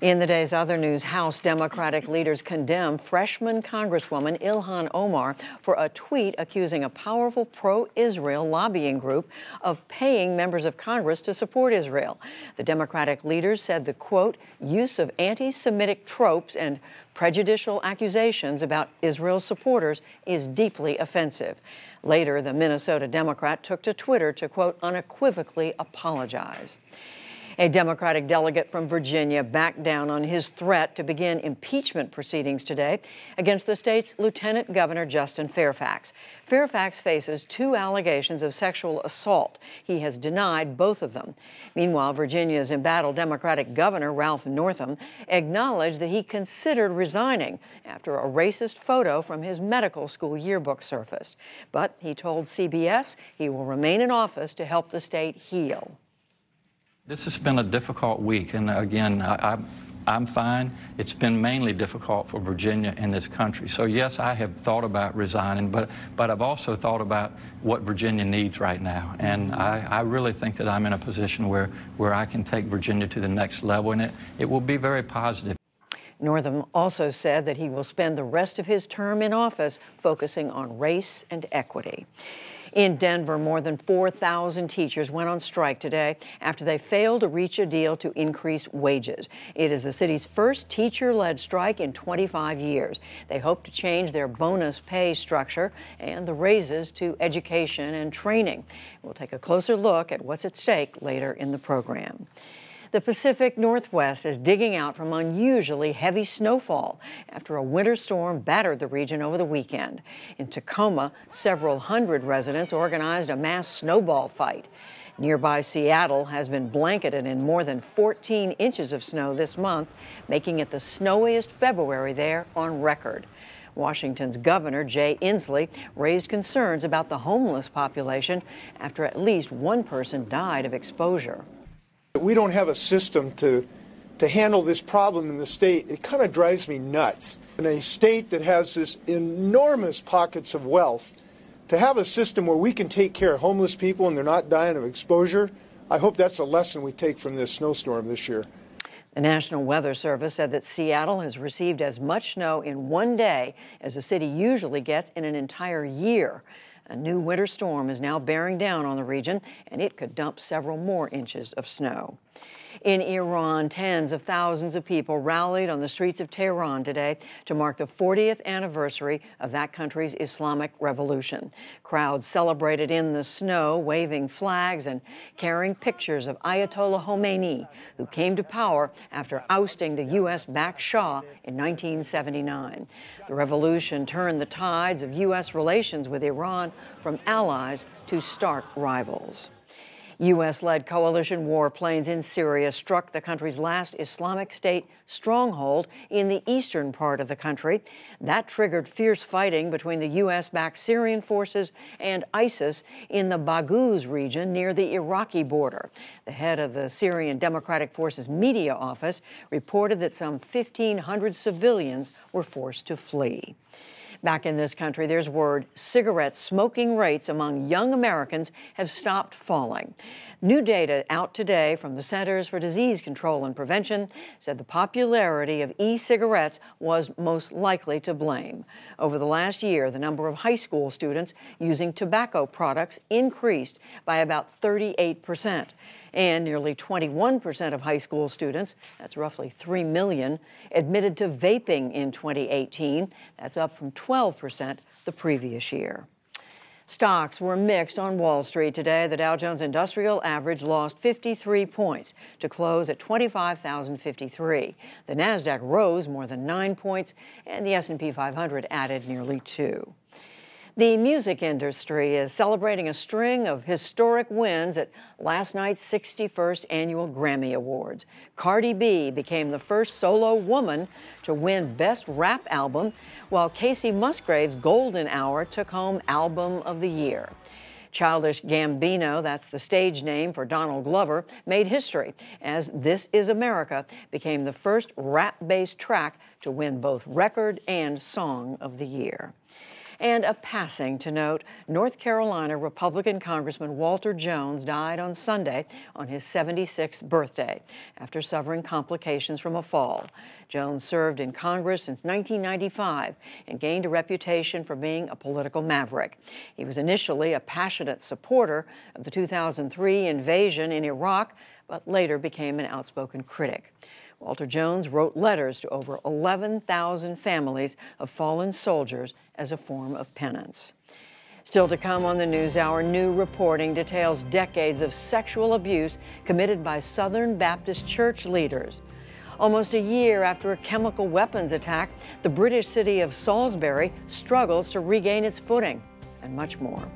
In the day's other news, House Democratic leaders condemn freshman Congresswoman Ilhan Omar for a tweet accusing a powerful pro-Israel lobbying group of paying members of Congress to support Israel. The Democratic leaders said the, quote, use of anti-Semitic tropes and prejudicial accusations about Israel's supporters is deeply offensive. Later, the Minnesota Democrat took to Twitter to, quote, unequivocally apologize. A Democratic delegate from Virginia backed down on his threat to begin impeachment proceedings today against the state's Lieutenant Governor Justin Fairfax. Fairfax faces 2 allegations of sexual assault. He has denied both of them. Meanwhile, Virginia's embattled Democratic Governor Ralph Northam acknowledged that he considered resigning after a racist photo from his medical school yearbook surfaced. But he told CBS he will remain in office to help the state heal. This has been a difficult week, and again, I'm fine. It's been mainly difficult for Virginia and this country. So yes, I have thought about resigning, but I've also thought about what Virginia needs right now. And I really think that I'm in a position where I can take Virginia to the next level, and it will be very positive. Northam also said that he will spend the rest of his term in office focusing on race and equity. In Denver, more than 4,000 teachers went on strike today after they failed to reach a deal to increase wages. It is the city's first teacher-led strike in 25 years. They hope to change their bonus pay structure and the raises to education and training. We'll take a closer look at what's at stake later in the program. The Pacific Northwest is digging out from unusually heavy snowfall after a winter storm battered the region over the weekend. In Tacoma, several hundred residents organized a mass snowball fight. Nearby Seattle has been blanketed in more than 14 inches of snow this month, making it the snowiest February there on record. Washington's Governor Jay Inslee raised concerns about the homeless population after at least one person died of exposure. We don't have a system to handle this problem in the state. It kind of drives me nuts. In a state that has this enormous pockets of wealth, to have a system where we can take care of homeless people and they're not dying of exposure, I hope that's a lesson we take from this snowstorm this year. The National Weather Service said that Seattle has received as much snow in one day as the city usually gets in an entire year. A new winter storm is now bearing down on the region, and it could dump several more inches of snow. In Iran, tens of thousands of people rallied on the streets of Tehran today to mark the 40th anniversary of that country's Islamic Revolution. Crowds celebrated in the snow, waving flags and carrying pictures of Ayatollah Khomeini, who came to power after ousting the U.S.-backed Shah in 1979. The revolution turned the tides of U.S. relations with Iran from allies to stark rivals. U.S.-led coalition warplanes in Syria struck the country's last Islamic State stronghold in the eastern part of the country. That triggered fierce fighting between the U.S.-backed Syrian forces and ISIS in the Baghouz region near the Iraqi border. The head of the Syrian Democratic Forces media office reported that some 1,500 civilians were forced to flee. Back in this country, there's word cigarette smoking rates among young Americans have stopped falling. New data out today from the Centers for Disease Control and Prevention said the popularity of e-cigarettes was most likely to blame. Over the last year, the number of high school students using tobacco products increased by about 38%. And nearly 21% of high school students, that's roughly 3 million, admitted to vaping in 2018. That's up from 12% the previous year. Stocks were mixed on Wall Street today. The Dow Jones Industrial Average lost 53 points to close at 25,053. The Nasdaq rose more than 9 points, and the S&P 500 added nearly 2. The music industry is celebrating a string of historic wins at last night's 61st Annual Grammy Awards. Cardi B became the first solo woman to win Best Rap Album, while Casey Musgrave's Golden Hour took home Album of the Year. Childish Gambino, that's the stage name for Donald Glover, made history as This Is America became the first rap-based track to win both Record and Song of the Year. And a passing to note, North Carolina Republican Congressman Walter Jones died on Sunday on his 76th birthday after suffering complications from a fall. Jones served in Congress since 1995 and gained a reputation for being a political maverick. He was initially a passionate supporter of the 2003 invasion in Iraq, but later became an outspoken critic. Walter Jones wrote letters to over 11,000 families of fallen soldiers as a form of penance. Still to come on the NewsHour, new reporting details decades of sexual abuse committed by Southern Baptist church leaders. Almost a year after a chemical weapons attack, the British city of Salisbury struggles to regain its footing, and much more.